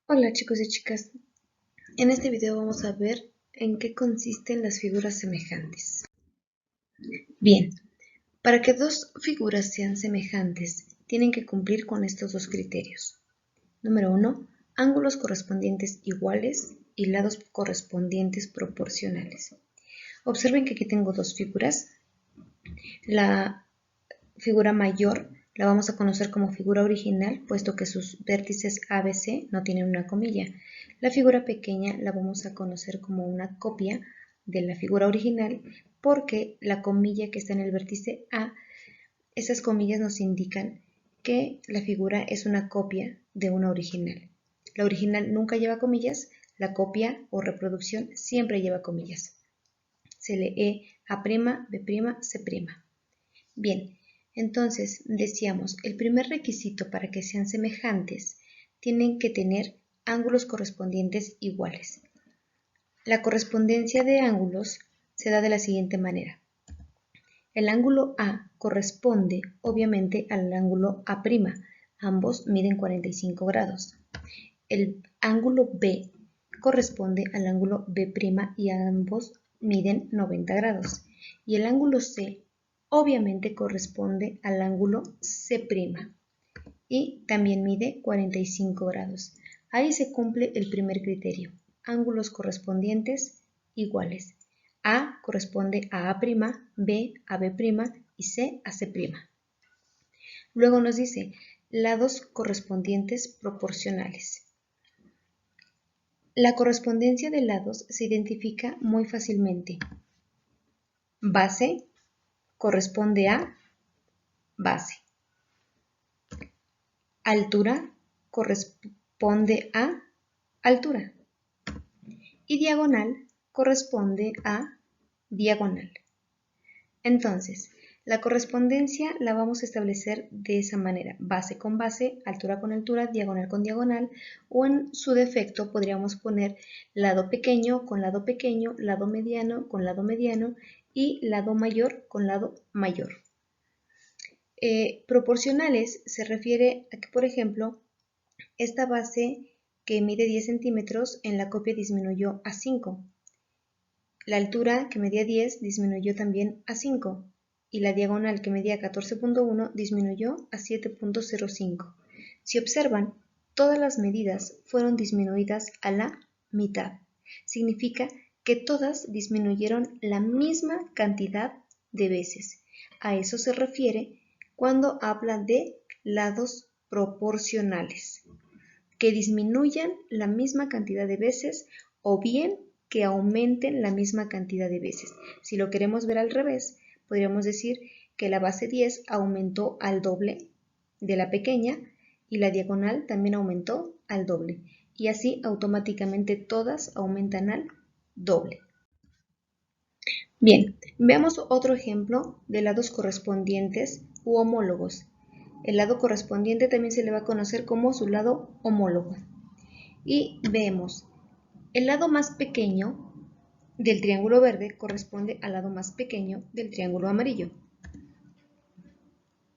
Hola chicos y chicas, en este video vamos a ver en qué consisten las figuras semejantes. Bien, para que dos figuras sean semejantes, tienen que cumplir con estos dos criterios. Número 1, ángulos correspondientes iguales y lados correspondientes proporcionales. Observen que aquí tengo dos figuras. La figura mayor la vamos a conocer como figura original, puesto que sus vértices ABC no tienen una comilla. La figura pequeña la vamos a conocer como una copia de la figura original, porque la comilla que está en el vértice A, esas comillas nos indican que la figura es una copia de una original. La original nunca lleva comillas, la copia o reproducción siempre lleva comillas. Se lee A', B', C'. Bien, entonces decíamos, el primer requisito para que sean semejantes tienen que tener ángulos correspondientes iguales. La correspondencia de ángulos se da de la siguiente manera. El ángulo A corresponde obviamente al ángulo A', ambos miden 45 grados. El ángulo B corresponde al ángulo B' y ambos miden 90 grados. Y el ángulo C obviamente corresponde al ángulo C' y también mide 45 grados. Ahí se cumple el primer criterio, ángulos correspondientes iguales. A corresponde a A', B a B' y C a C'. Luego nos dice lados correspondientes proporcionales. La correspondencia de lados se identifica muy fácilmente. Base corresponde a base. Altura corresponde a altura. Y diagonal corresponde a diagonal. Entonces, la correspondencia la vamos a establecer de esa manera, base con base, altura con altura, diagonal con diagonal, o en su defecto podríamos poner lado pequeño con lado pequeño, lado mediano con lado mediano y lado mayor con lado mayor. Proporcionales se refiere a que, por ejemplo, esta base que mide 10 centímetros en la copia disminuyó a 5. La altura que medía 10 disminuyó también a 5 y la diagonal que medía 14.1 disminuyó a 7.05. Si observan, todas las medidas fueron disminuidas a la mitad. Significa que todas disminuyeron la misma cantidad de veces. A eso se refiere cuando habla de lados proporcionales, que disminuyan la misma cantidad de veces o bien que aumenten la misma cantidad de veces. Si lo queremos ver al revés, podríamos decir que la base 10 aumentó al doble de la pequeña y la diagonal también aumentó al doble. Y así automáticamente todas aumentan al doble. Bien, veamos otro ejemplo de lados correspondientes u homólogos. El lado correspondiente también se le va a conocer como su lado homólogo. Y vemos, el lado más pequeño del triángulo verde corresponde al lado más pequeño del triángulo amarillo.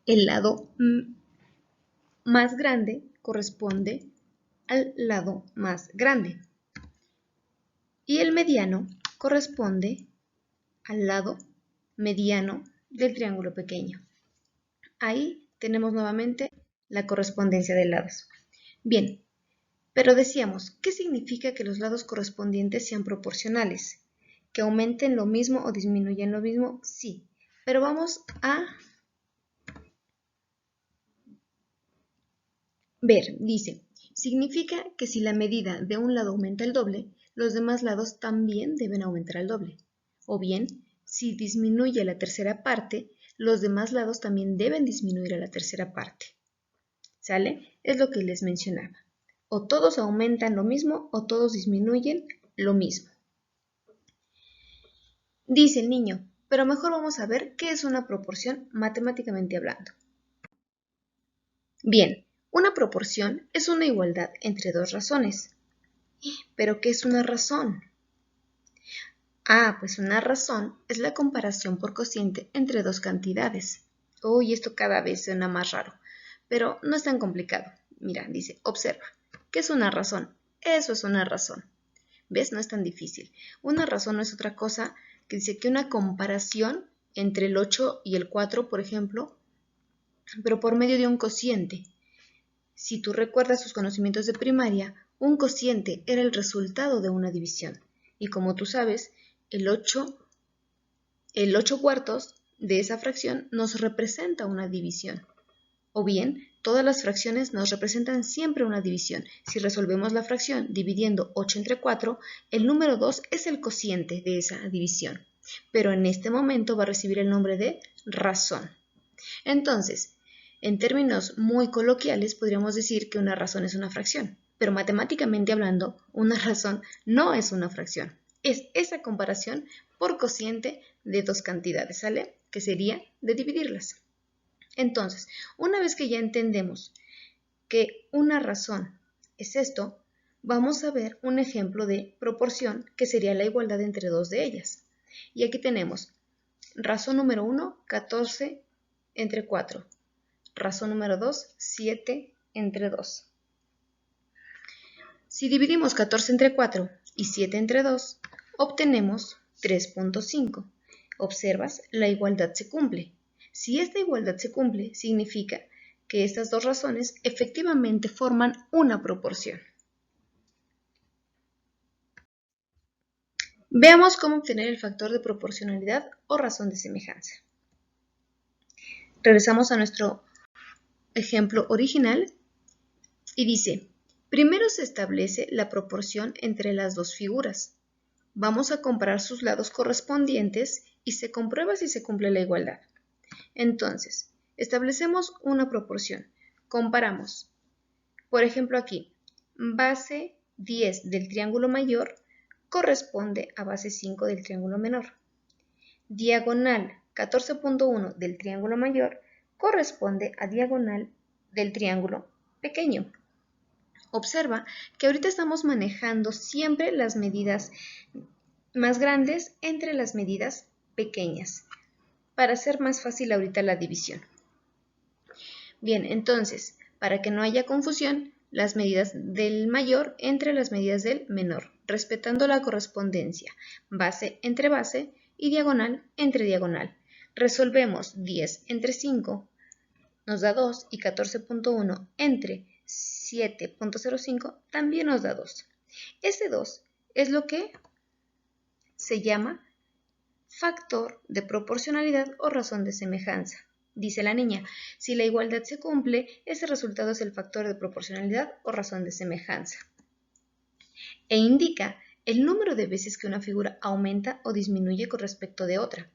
El lado más grande corresponde al lado más grande. Y el mediano corresponde al lado mediano del triángulo pequeño. Ahí tenemos nuevamente la correspondencia de lados. Bien, pero decíamos, ¿qué significa que los lados correspondientes sean proporcionales? ¿Que aumenten lo mismo o disminuyan lo mismo? Sí, pero vamos a ver, dice, significa que si la medida de un lado aumenta el doble, los demás lados también deben aumentar el doble. O bien, si disminuye la tercera parte, los demás lados también deben disminuir a la tercera parte. ¿Sale? Es lo que les mencionaba. O todos aumentan lo mismo o todos disminuyen lo mismo. Dice el niño, pero mejor vamos a ver qué es una proporción matemáticamente hablando. Bien, una proporción es una igualdad entre dos razones. ¿Pero qué es una razón? Pues una razón es la comparación por cociente entre dos cantidades. Uy, esto cada vez suena más raro, pero no es tan complicado. Mira, dice, observa, ¿qué es una razón? Eso es una razón. ¿Ves? No es tan difícil. Una razón no es otra cosa que dice que una comparación entre el 8 y el 4, por ejemplo, pero por medio de un cociente. Si tú recuerdas tus conocimientos de primaria, un cociente era el resultado de una división. Y como tú sabes, el 8 cuartos de esa fracción nos representa una división. O bien, todas las fracciones nos representan siempre una división. Si resolvemos la fracción dividiendo 8 entre 4, el número 2 es el cociente de esa división. Pero en este momento va a recibir el nombre de razón. Entonces, en términos muy coloquiales, podríamos decir que una razón es una fracción. Pero matemáticamente hablando, una razón no es una fracción. Es esa comparación por cociente de dos cantidades, ¿sale? Que sería de dividirlas. Entonces, una vez que ya entendemos que una razón es esto, vamos a ver un ejemplo de proporción que sería la igualdad entre dos de ellas. Y aquí tenemos razón número 1, 14 entre 4. Razón número 2, 7 entre 2. Si dividimos 14 entre 4 y 7 entre 2, obtenemos 3.5. Observas, la igualdad se cumple. Si esta igualdad se cumple, significa que estas dos razones efectivamente forman una proporción. Veamos cómo obtener el factor de proporcionalidad o razón de semejanza. Regresamos a nuestro ejemplo original y dice, primero se establece la proporción entre las dos figuras. Vamos a comparar sus lados correspondientes y se comprueba si se cumple la igualdad. Entonces, establecemos una proporción. Comparamos. Por ejemplo aquí, base 10 del triángulo mayor corresponde a base 5 del triángulo menor. Diagonal 14.1 del triángulo mayor corresponde a diagonal del triángulo pequeño. Observa que ahorita estamos manejando siempre las medidas más grandes entre las medidas pequeñas para hacer más fácil ahorita la división. Bien, entonces, para que no haya confusión, las medidas del mayor entre las medidas del menor, respetando la correspondencia, base entre base y diagonal entre diagonal. Resolvemos 10 entre 5, nos da 2, y 14.1 entre 7.05 también nos da 2. Ese 2 es lo que se llama factor de proporcionalidad o razón de semejanza. Dice la niña, si la igualdad se cumple, ese resultado es el factor de proporcionalidad o razón de semejanza. E indica el número de veces que una figura aumenta o disminuye con respecto de otra.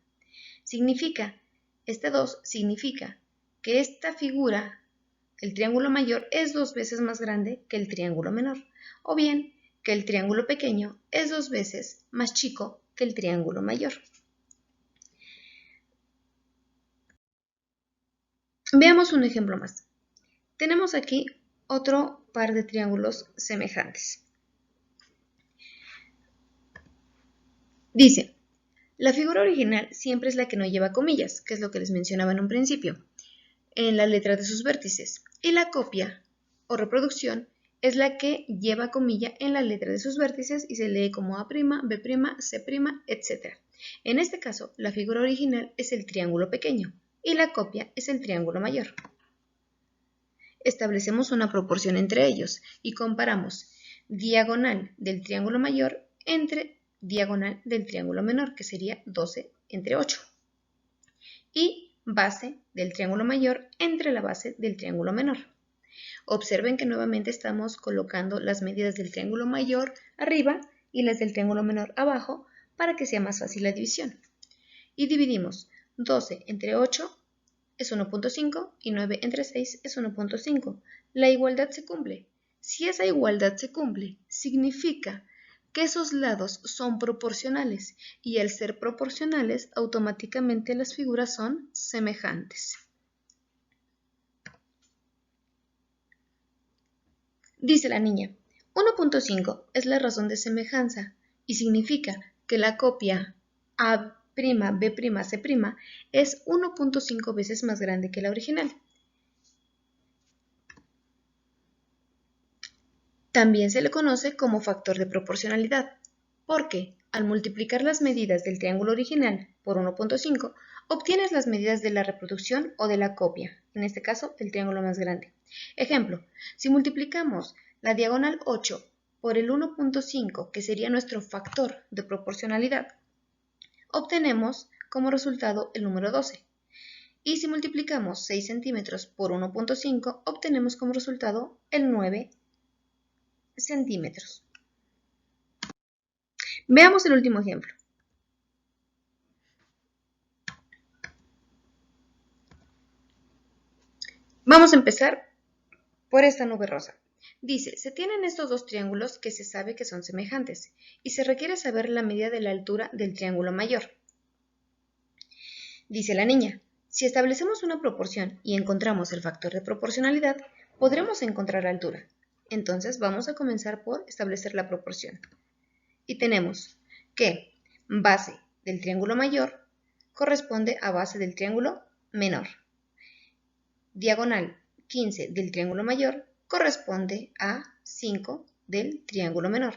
Este 2 significa que esta figura, el triángulo mayor, es 2 veces más grande que el triángulo menor, o bien que el triángulo pequeño es 2 veces más chico que el triángulo mayor. Veamos un ejemplo más. Tenemos aquí otro par de triángulos semejantes. Dice, la figura original siempre es la que no lleva comillas, que es lo que les mencionaba en un principio, en la letra de sus vértices, y la copia o reproducción es la que lleva comilla en la letra de sus vértices y se lee como A', B', C', etc. En este caso, la figura original es el triángulo pequeño y la copia es el triángulo mayor. Establecemos una proporción entre ellos y comparamos diagonal del triángulo mayor entre diagonal del triángulo menor, que sería 12 entre 8. Y base del triángulo mayor entre la base del triángulo menor. Observen que nuevamente estamos colocando las medidas del triángulo mayor arriba y las del triángulo menor abajo para que sea más fácil la división. Y dividimos 12 entre 8 es 1.5 y 9 entre 6 es 1.5. La igualdad se cumple. Si esa igualdad se cumple, significa que esos lados son proporcionales y al ser proporcionales, automáticamente las figuras son semejantes. Dice la niña, 1.5 es la razón de semejanza y significa que la copia A', B', C' es 1.5 veces más grande que la original. También se le conoce como factor de proporcionalidad, porque al multiplicar las medidas del triángulo original por 1.5, obtienes las medidas de la reproducción o de la copia, en este caso el triángulo más grande. Ejemplo, si multiplicamos la diagonal 8 por el 1.5, que sería nuestro factor de proporcionalidad, obtenemos como resultado el número 12. Y si multiplicamos 6 centímetros por 1.5, obtenemos como resultado el 9 centímetros. Veamos el último ejemplo. Vamos a empezar por esta nube rosa. Dice, se tienen estos dos triángulos que se sabe que son semejantes y se requiere saber la medida de la altura del triángulo mayor. Dice la niña, si establecemos una proporción y encontramos el factor de proporcionalidad, podremos encontrar la altura. Entonces vamos a comenzar por establecer la proporción. Y tenemos que base del triángulo mayor corresponde a base del triángulo menor. Diagonal 15 del triángulo mayor corresponde a 5 del triángulo menor.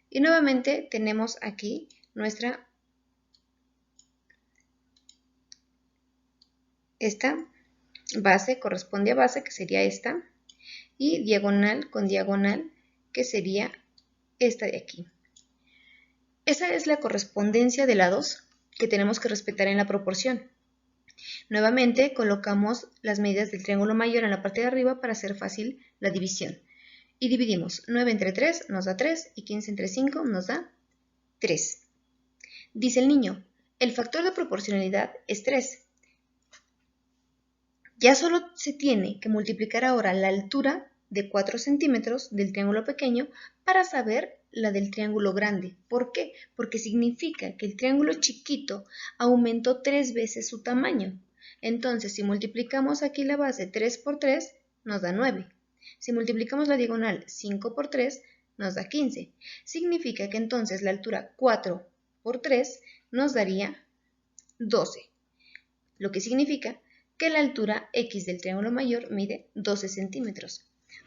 Y nuevamente tenemos aquí esta base corresponde a base, que sería esta, y diagonal con diagonal, que sería esta de aquí. Esa es la correspondencia de lados que tenemos que respetar en la proporción. Nuevamente colocamos las medidas del triángulo mayor en la parte de arriba para hacer fácil la división. Y dividimos 9 entre 3 nos da 3 y 15 entre 5 nos da 3. Dice el niño, el factor de proporcionalidad es 3. Ya solo se tiene que multiplicar ahora la altura de 4 centímetros del triángulo pequeño para saber la del triángulo grande. ¿Por qué? Porque significa que el triángulo chiquito aumentó 3 veces su tamaño. Entonces, si multiplicamos aquí la base 3 por 3, nos da 9. Si multiplicamos la diagonal 5 por 3, nos da 15. Significa que entonces la altura 4 por 3 nos daría 12. Lo que significa que la altura X del triángulo mayor mide 12 centímetros.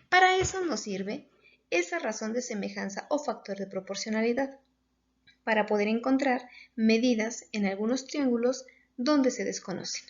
Para eso nos sirve esa razón de semejanza o factor de proporcionalidad, para poder encontrar medidas en algunos triángulos donde se desconocen.